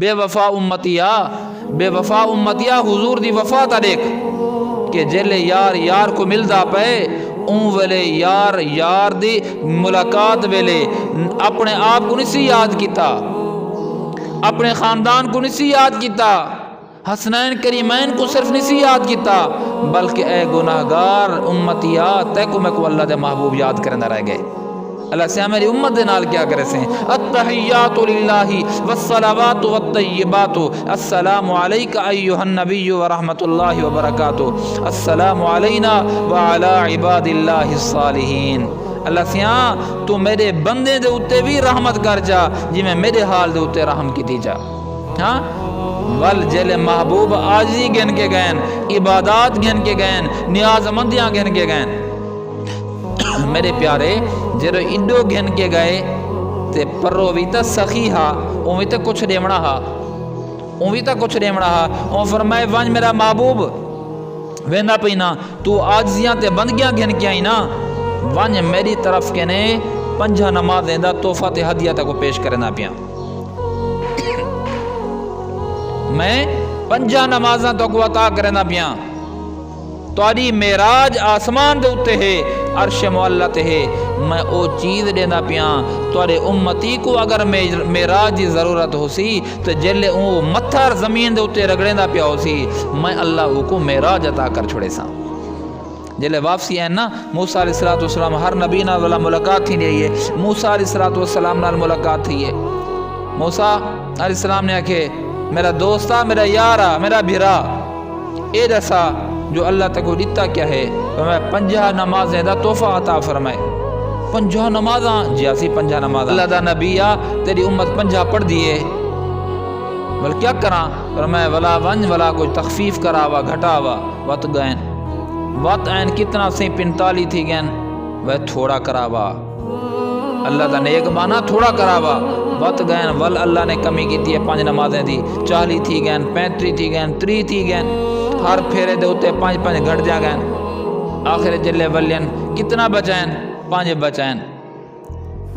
بے وفا امتیا، بے وفا امتیا حضور دی وفا تا دیکھ کہ جلے یار یار کو ملدا پے اون ویلے یار یار دی ملاقات ویلے اپنے آپ کو نہیں سی یاد کیتا، اپنے خاندان کو نہیں سی یاد کیتا، حسنین کریمین کو صرف نہیں سی یاد کیتا، بلکہ اے گناہگار امتیا تے کو میں کو اللہ دے محبوب یاد کرنا رہ گئے۔ اللہ سے میری امت دے نال کیا کرے سے التحیات للہ والصلوات والطیبات السلام علیک ایھا النبی ورحمۃ اللہ وبرکاتہ السلام علینا وعلی عباد اللہ الصالحین۔ اللہ سیاں تو میرے بندے دے اتے بھی رحمت کر جا جی میں میرے حال دے اتے رحم کی دی جا۔ ہاں ول جلے محبوب آجی گن کے گئن، عبادات گن کے گئن، نیاز مندیاں گن کے گئن، میرے پیارے جدو ایڈو گھن کے گئے تے پرو بھی تا سخی ہا اون بھی تا کچھ ڈیمڑا ہا، اون بھی تا کچھ ڈیمڑا ہا، اون فرمائے وانج میرا محبوب ویندا پینا تو آجزیاں تے بندگیاں گھن کے آئی نا، وانج میری طرف کے نے 5 نماز دیندا تحفہ تے ہدیہ تے کو پیش کرنا پیا، میں 5 نمازاں تو کو عطا کرنا پیا، تاری معراج آسمان دے اتے ہے، عرش معلیٰ تے ہے، میں او چیز دینا پیاں تارے امتی کو اگر معراج دی ضرورت ہو سی تو جلے او متھر زمین دے اتے رگڑے دا پیا ہو سی میں اللہ کو معراج عطا کر چھوڑے سا۔ جلے واپسی ہیں نا موسیٰ علیہ السلام ہر نبی نال والا ملاقات تھی نہیں ہے، موسیٰ علیہ السلام نال ملاقات تھی ہے، موسیٰ علیہ السلام نے آکھے میرا دوستا، میرا یارا، میرا بھیرا اے دسا جو اللہ تک دیتا کیا ہے، فرمائے 50 نمازیں دا تحفہ عطا فرمائے۔ 50 نمازاں جی اسی 50 نمازاں اللہ دا نبی آ تیری امت 50 پڑھ دیے، بل کیا کراں؟ فرمائے ولا ونج ولا کوئی تخفیف کراوا گھٹاوا وط گئن، وط این کتنا سی 45 تھی گئن وہ تھوڑا کراوا، اللہ دا نیک بانا تھوڑا کراوا وط گئن، ول اللہ نے کمی کی تھی 5 نمازیں دی 40 تھی گئن 35 تھی گئن 30 تھی گئن، ہر پھیرے دے ہوتے 5 گھٹ جا گئن، آخر جلے ولین کتنا بچائن؟ 5 بچائن،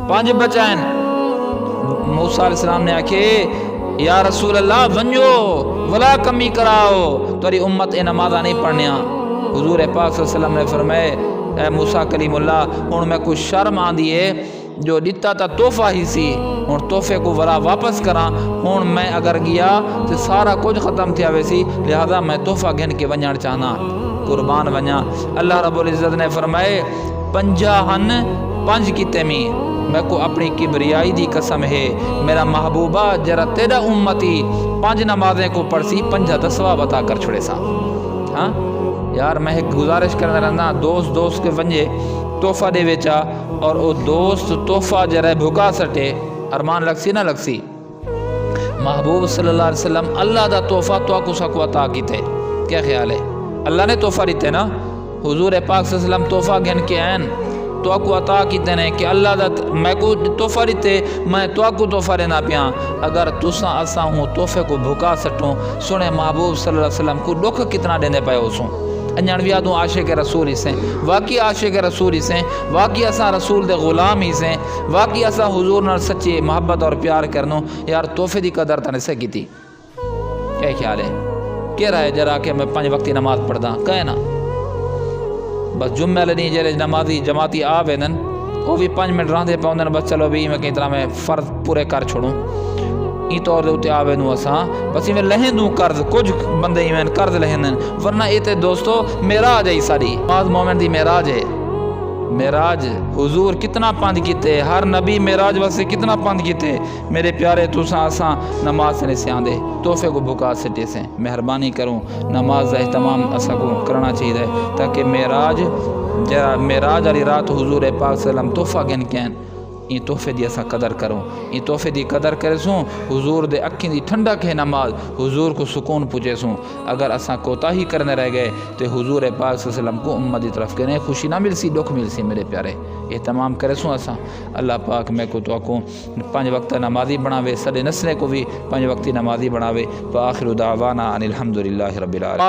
5 بچائن۔ موسیٰ علیہ السلام نے آکھے یا رسول اللہ ونجو ولا کمی کراؤ توری امت اے نمازہ نہیں پڑھنیا۔ حضور پاک صلی اللہ علیہ وسلم نے فرمائے اے موسیٰ کلیم اللہ ہن میں کچھ شرم آندی ہے جو دیتا تا تحفہ ہی سی ہن تحفے کو ورا واپس کراں، ہن میں اگر گیا تو سارا کچھ ختم تھیا ویسی، لہذا میں تحفہ گھن کے ونجان چاہنا قربان ونجا۔ اللہ رب العزت نے فرمائے 50 ہن 5 کی تیمی، میں کو اپنی کبریائی دی قسم ہے میرا محبوبہ جرا تیرا امتی 5 نمازیں کو پڑھسی 50 10واں بتا کر چھوڑے سا۔ ہاں یار میں ایک گزارش کرنا رہنا دوست کے ونجے تحفہ دے ویچا اور او دوست تحفہ جرائے بھکا سٹے ارمان لگسی نہ لگسی، محبوب صلی اللہ علیہ وسلم اللہ دا تحفہ تو کو سکو عطا کیتے، کیا خیال ہے؟ اللہ نے تحفہ دیتے نا، حضور پاک صلی اللہ علیہ وسلم تحفہ گھن کے آئین تو کو عطا کیتے ہیں کہ اللہ دا میں کو تحفہ دیتے میں تو کو تحفہ دینا پیاں، اگر تساں اساں ہوں تحفے کو بھکا سٹوں سنے محبوب صلی اللہ علیہ وسلم کو دکھ کتنا دینے پائے ہو سوں، انجانویہ دوں عاشق رسول ہی سے، واقعی عاشق رسول ہی سے، واقعی اساں رسول دے غلام ہی سے، واقعی اساں حضور نال سچی محبت اور پیار کرنو، یار تحفے دی قدر تنے سے کیتی، کیا خیال ہے؟ کہہ رہا ہے جرا کہ میں 5 وقتی نماز پڑھدا کہے نا، بس جمعہ لنی جرے نمازی جماعتی آوے نن وہ بھی 5 منٹ راندے پاؤندن بس چلو بھی میں کہیں طرح میں فرض پورے کر چھوڑوں این طور دے ہوتے آوے نو اساں بس میں لہن دوں قرض کچھ بندے ہی میں قرض لہن دن، ورنہ ایتے دوستو معراج ہے ساری بعض مومن دی معراج ہے، معراج حضور کتنا پند کیتے، ہر نبی معراج واسطے کتنا پند کیتے، میرے پیارے تساں اساں نماز سے سیاں دے تحفے کو بھکا سٹے سے مہربانی کروں نماز کا اہتمام اساں کو کرنا چاہیے تاکہ معراج والی رات حضور پاک صلی اللہ علیہ وسلم تحفہ گن کے این تحفے دی اساں قدر کروں، این تحفے دی قدر کرے سوں حضور دے اکھیں دی ٹھنڈک ہے نماز حضور کو سکون پوچھے سوں، اگر اساں کوتاہی کرنے رہ گئے تو حضور پاک صلی اللہ علیہ وسلم کو امت دی طرف کہنے خوشی نہ مل سی دکھ مل سی، میرے پیارے اہتمام کرے سوں اساں، اللہ پاک میں کو تو کو 5 وقت نمازی بناوے، سڈے نسلے کو بھی 5 وقتی نمازی بناوے، وآخر دعوانا ان الحمدللہ رب العالمین۔